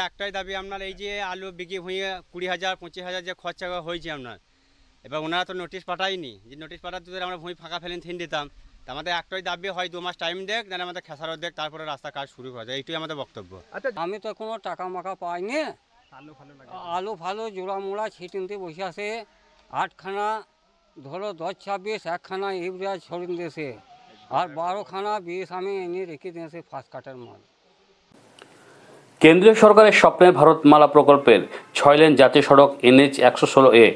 একটাই দাবি আপনার, এই যে আলু বিক্রি হয়ে 20,000 25,000 যে খরচা হয়েছে আপনার, এবার ওনারা তো নোটিশ পাঠায়নি, যে নোটিশ পাঠাতে যদি আমরা ভূমি ফাঁকা ফেলে থিন দিতাম। তা আমাদের একটাই দাবি, হয় 2 মাস টাইম দেখ, দেন আমাদের খেসারত দেখ, তারপরে রাস্তা কাজ শুরু করা যায়, এইটাই আমাদের বক্তব্য। আচ্ছা, আমি তো কোনো টাকা মাকা পাইনি। আলু ফালু জোড়া মোড়া ছিটিনতে বসে আছে। 8খানা ধরো 10-26 একখানা ইউরিয়া ছড়িয়ে দিয়েছে, আর 12খানা বিষ আমি এনে রেখে দিয়েছি ফার্স্ট কাটার মাল। কেন্দ্রীয় সরকারের স্বপ্নের ভারতমালা প্রকল্পের 6 লেন জাতীয় সড়ক NH 116A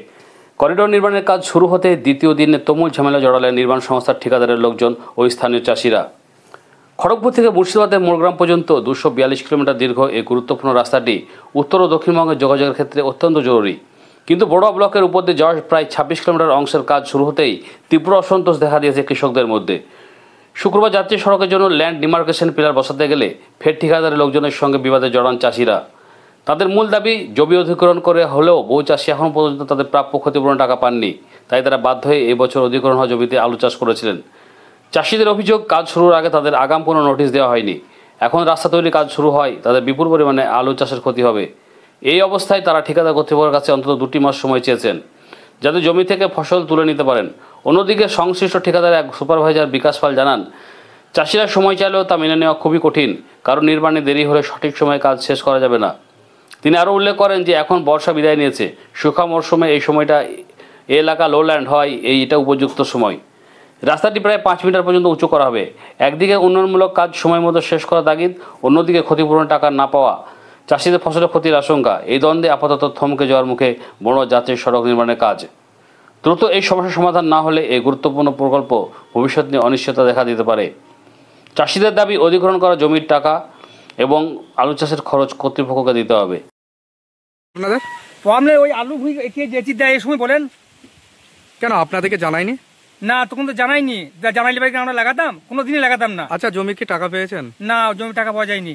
করিডোর নির্মাণের কাজ শুরু হতে দ্বিতীয় দিনে তুমুল ঝামেলা জড়ালেন নির্মাণ সংস্থার ঠিকাদারের লোকজন ও স্থানীয় চাষিরা। খড়গপুর থেকে মুর্শিদাবাদের মোরগ্রাম পর্যন্ত 242 কিলোমিটার দীর্ঘ এই গুরুত্বপূর্ণ রাস্তাটি উত্তর ও দক্ষিণবঙ্গের যোগাযোগের ক্ষেত্রে অত্যন্ত জরুরি। কিন্তু বড়ুয়া ব্লকের উপর দিয়ে যাওয়ার প্রায় 26 কিলোমিটার অংশের কাজ শুরু হতেই তীব্র অসন্তোষ দেখা দিয়েছে কৃষকদের মধ্যে। শুক্রবার জাতীয় সড়কের জন্য ল্যান্ড ডিমার্কেশন পিলার বসাতে গেলে ফের ঠিকাদারের লোকজনের সঙ্গে বিবাদে জড়ান চাষিরা। তাদের মূল দাবি, জমি অধিগ্রহণ করে হলেও বহু চাষি এখন পর্যন্ত তাদের প্রাপ্য ক্ষতিপূরণ টাকা পাননি, তাই তারা বাধ্য হয়ে এবছর অধিগ্রহণ হওয়া জমিতে আলু চাষ করেছিলেন। চাষিদের অভিযোগ, কাজ শুরুর আগে তাদের আগাম কোনো নোটিশ দেওয়া হয়নি। এখন রাস্তা তৈরির কাজ শুরু হয়, তাদের বিপুল পরিমাণে আলু চাষের ক্ষতি হবে। এই অবস্থায় তারা ঠিকাদার কর্তৃপক্ষের কাছে অন্তত 2 মাস সময় চেয়েছেন, যাতে জমি থেকে ফসল তুলে নিতে পারেন। অন্যদিকে সংশ্লিষ্ট ঠিকাদার এক সুপারভাইজার বিকাশ পাল জানান, চাষিরা সময় চাইলেও তা মেনে নেওয়া খুবই কঠিন, কারণ নির্মাণে দেরি হলে সঠিক সময়ে কাজ শেষ করা যাবে না। তিনি আরও উল্লেখ করেন যে এখন বর্ষা বিদায় নিয়েছে, শুষ্ক মরশুমে এই সময়টা এলাকা লোল্যান্ড হয়, এটা উপযুক্ত সময়। রাস্তাটি প্রায় 5 মিটার পর্যন্ত উঁচু করা হবে। একদিকে উন্নয়নমূলক কাজ সময় মতো শেষ করা তাগিদ, অন্যদিকে ক্ষতিপূরণের টাকা না পাওয়া, চাষিদের ফসলের ক্ষতির আশঙ্কা। এই দ্বন্দ্বে আপাতত থমকে যাওয়ার মুখে বড় জাতীয় সড়ক নির্মাণের কাজ। দ্রুত এই সমস্যার সমাধান না হলে এই গুরুত্বপূর্ণ প্রকল্প ভবিষ্যৎ নিয়ে অনিশ্চয়তা দেখা দিতে পারে। চাষিদের দাবি, অধিগ্রহণ করা জমির টাকা এবং আলু চাষের খরচ কর্তৃপক্ষকে দিতে হবে। আপনাদের প্রবলেম ওই আলু ভুঁই কে যেটি দেয় এই সময় বলেন কেন আপনাদেরকে জানায়নি? না, তখন তো জানাইনি। জানাইলে ভাই আমরা লাগাতাম, কোনোদিনই লাগাতাম না। আচ্ছা, জমি কি টাকা পেয়েছেন? না, জমি টাকা পাওয়া যায়নি।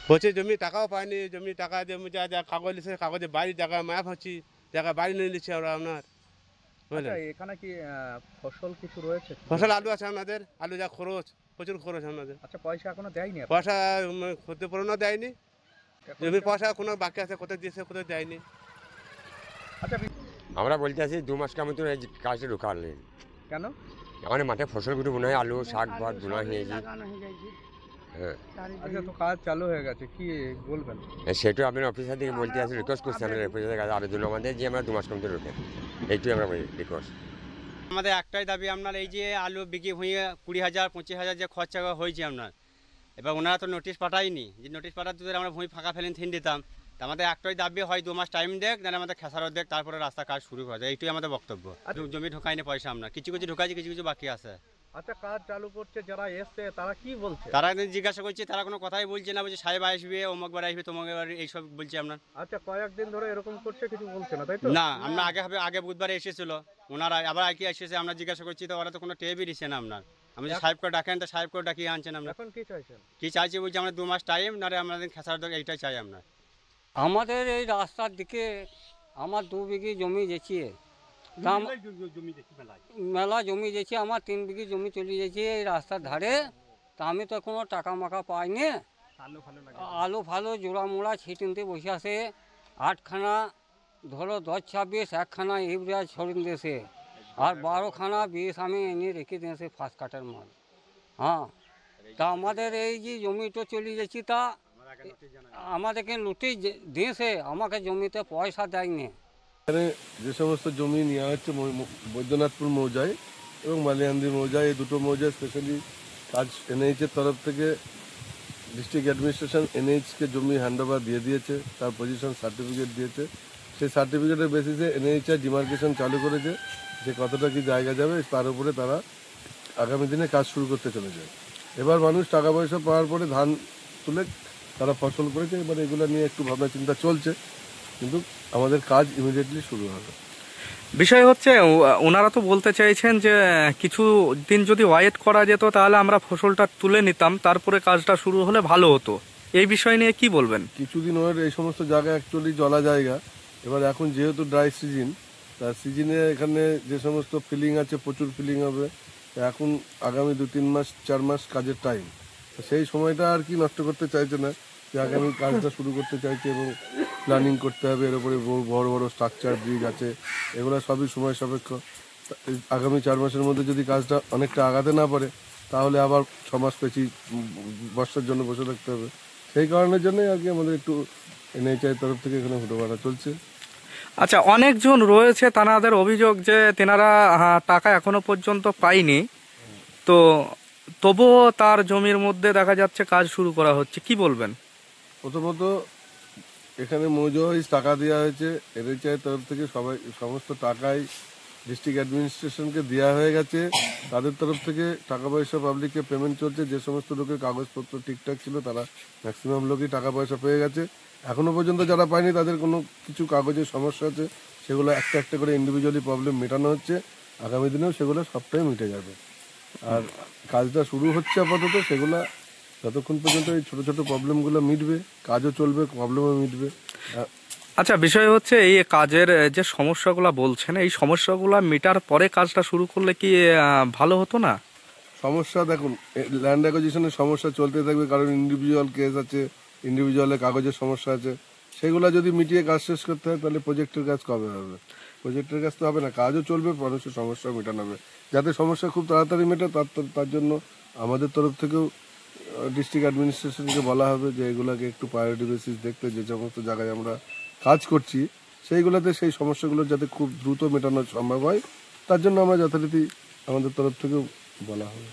হচ্ছে জমি টাকাও পাইনি, জমি টাকা দিয়ে যা কাগজ লিখছে, কাগজে বাড়ি জায়গা ম্যাপ হচ্ছে, জায়গা বাড়ি নিয়ে নিচ্ছি আমরা আপনার। এখানে কি ফসল কিছু রয়েছে? ফসল আলু আছে আমাদের, আলু যা খরচ, প্রচুর খরচ আমাদের। আচ্ছা, পয়সা এখনো দেয়নি? পয়সা ক্ষতিপূরণও দেয়নি, জমির পয়সা কোনো বাকি আছে, কোথায় দিয়েছে কোথায় দেয়নি। আচ্ছা, আমরা বলতে আছি 2 মাস কেমন এই কাজটা ঢুকালেন কেন? আমাদের মাঠে ফসলগুলো মনে হয় আলু শাক বা ধুলা হয়ে গেছে। হ্যাঁ, আচ্ছা, তো কাজ চালু হয়ে গেছে, কি বলবেন? সেটাই আপনার অফিসার থেকে বলতে আছে, রিকোয়েস্ট করছি আমরা অফিসারের কাছে আবেদন আমাদের, যে আমরা 2 মাস কমতে ঢুকেন, এইটুই আমরা রিকোয়েস্ট। আমাদের একটাই দাবি আপনার, এই যে আলু বিক্রি হয়ে 20,000 25,000 যে খরচা হয়েছে আপনার, এবার ওনারা তো নোটিশ পাঠায়নি, যে নোটিশ পাঠাতে যদি আমরা ভূমি ফাঁকা ফেলে থিন দিতাম। তা আমাদের একটাই দাবি, হয় 2 মাস টাইম দেখ, দেন আমাদের খেসারত দেখ, তারপরে রাস্তা কাজ শুরু করা যায়, এইটাই আমাদের বক্তব্য। জমি ঢোকায়নি পয়সা, আপনার কিছু কিছু ঢোকাইছে, কিছু কিছু বাকি আছে। আচ্ছা, কাজ চালু করছে যারা এসছে তারা কি বলছে? তারা জিজ্ঞাসা করছে, তারা কোনো কথাই বলছে না, বলছে সাহেব আসবে, অমুক বার আসবে, তোমাকে এইসব বলছে আপনার। আচ্ছা, কয়েকদিন ধরে এরকম করছে, কিছু বলছে না, তাই তো? না, আমরা আগে বুধবারে এসেছিল ওনারা, আবার কি এসেছে, আমরা জিজ্ঞাসা করছি, তো ওরা তো কোনো টেবই দিচ্ছে না আপনার। আমি যে সাহেবকে ডাকেন, তো সাহেবকে ডাকিয়ে আনছেন আমরা। এখন কি চাইছেন? কি চাইছি বলছি, আমরা 2 মাস টাইম, নারে আমাদের খেসার দেখ, এইটাই চাই আমরা। আমাদের এই রাস্তার দিকে আমার 2 বিঘি জমি যেছে, মেলা জমি যেছে, আমার 3 বিঘি জমি চলে যাচ্ছে এই রাস্তার ধারে। তা আমি তো কোনো টাকা মাকা পাইনি। আলু ফালু জোড়া মোড়া ছিটিনতে বসে আছে। 8খানা ধরো 10-26 একখানা ইউরিয়া ছড়িয়ে দিয়েছে, আর 12খানা বিষ আমি এনে রেখে দিয়েছি ফার্স্ট কাটার মাল। হ্যাঁ, তা আমাদের এই যে জমিটা চলে যাচ্ছে, তা আমাদেরকে নোটিশ দিয়েছে, আমাকে জমিতে পয়সা দেয়নি। এখানে যে সমস্ত জমি নেওয়া হচ্ছে বৈদ্যনাথপুর মৌজায় এবং মালিয়ান্দি মৌজায়, এই দুটো মৌজায় স্পেশালি কাজ NH-এর তরফ থেকে ডিস্ট্রিক্ট অ্যাডমিনিস্ট্রেশন NH-কে জমি হ্যান্ডওভার দিয়ে দিয়েছে, তার পজিশন সার্টিফিকেট দিয়েছে। সেই সার্টিফিকেটের বেসিসে NH-এর ডিমার্কেশন চালু করেছে, যে কতটা কি জায়গা যাবে তার উপরে তারা আগামী দিনে কাজ শুরু করতে চলেছে। এবার মানুষ টাকা পয়সা পাওয়ার পরে ধান তুলে তারা ফসল করেছে, এবার এগুলো নিয়ে একটু ভাবনা চিন্তা চলছে, কিন্তু আমাদের কাজ ইমিডিয়েটলি শুরু হবে। বিষয় হচ্ছে, ওনারা তো বলতে চাইছেন যে কিছু দিন যদি ওয়েট করা যেত তাহলে আমরা ফসলটা তুলে নিতাম, তারপরে কাজটা শুরু হলে ভালো হতো। এই বিষয় নিয়ে কি বলবেন? কিছুদিন ওয়েট, এই সমস্ত জায়গা অ্যাকচুয়ালি জলা জায়গা। এবার এখন যেহেতু ড্রাই সিজন, তার সিজনে এখানে যে সমস্ত ফিলিং আছে প্রচুর ফিলিং হবে। এখন আগামী 2-3 মাস 4 মাস কাজের টাইম, সেই সময়টা আর কি নষ্ট করতে চাইছে না। যে আগামী কাজটা শুরু করতে চাইছে এবং প্ল্যানিং করতে হবে। এর উপরে বড় বড় স্ট্রাকচার ব্রিজ আছে, এগুলো সবই সময় সাপেক্ষ। আগামী 4 মাসের মধ্যে যদি কাজটা অনেকটা আগাতে না পারে তাহলে আবার 6 মাস পেছি বর্ষার জন্য বসে থাকতে হবে। সেই কারণের জন্যই আর কি আমাদের একটু NHI তরফ থেকে এখানে হুটোপাটা চলছে। আচ্ছা, অনেকজন রয়েছে, তাদের অভিযোগ যে তেনারা টাকা এখনো পর্যন্ত পায়নি, তো তবুও তার জমির মধ্যে দেখা যাচ্ছে কাজ শুরু করা হচ্ছে, কি বলবেন? প্রথমত এখানে মৌজা টাকা দেওয়া হয়েছে, NHI তরফ থেকে সমস্ত টাকাই ডিস্ট্রিক্ট অ্যাডমিনিস্ট্রেশনকে দেওয়া হয়ে গেছে। তাদের তরফ থেকে টাকা পয়সা পাবলিককে পেমেন্ট চলছে। যে সমস্ত লোকের কাগজপত্র ঠিকঠাক ছিল তারা ম্যাক্সিমাম লোকই টাকা পয়সা পেয়ে গেছে। এখনো পর্যন্ত যারা পায়নি তাদের কোনো কিছু কাগজের সমস্যা আছে, সেগুলো একটা একটা করে ইন্ডিভিজুয়ালি প্রবলেম মেটানো হচ্ছে। আগামী দিনেও সেগুলো সবটাই মিটে যাবে। আর কাজটা শুরু হচ্ছে আপাতত, সেগুলো যতক্ষণ পর্যন্ত এই ছোটো ছোটো প্রবলেমগুলো মিটবে কাজও চলবে, প্রবলেমও মিটবে। আচ্ছা, বিষয় হচ্ছে এই কাজের যে সমস্যাগুলো বলছেন, এই সমস্যাগুলো মেটার পরে কাজটা শুরু করলে কি ভালো হতো না? সমস্যা দেখুন, ল্যান্ড অ্যাকুইজিশনের সমস্যা চলতে থাকবে, কারণ ইন্ডিভিজুয়াল কেস আছে, ইন্ডিভিজুয়ালের কাগজের সমস্যা আছে। সেগুলো যদি মিটিয়ে কাজ শেষ করতে হয় তাহলে প্রজেক্টের কাজ কবে হবে? প্রজেক্টের কাজ তো হবে না, কাজও চলবে, মানুষের সমস্যা মেটানো হবে। যাতে সমস্যা খুব তাড়াতাড়ি মেটে তার জন্য আমাদের তরফ থেকেও ডিস্ট্রিক্ট অ্যাডমিনিস্ট্রেশনকে বলা হবে যে এগুলোকে একটু প্রায়োরিটি বেসিস দেখতে, যে সমস্ত জায়গায় আমরা কাজ করছি সেইগুলোতে সেই সমস্যাগুলো যাতে খুব দ্রুত মেটানো সম্ভব হয়, তার জন্য আমরা যথারীতি আমাদের তরফ থেকেও বলা হবে।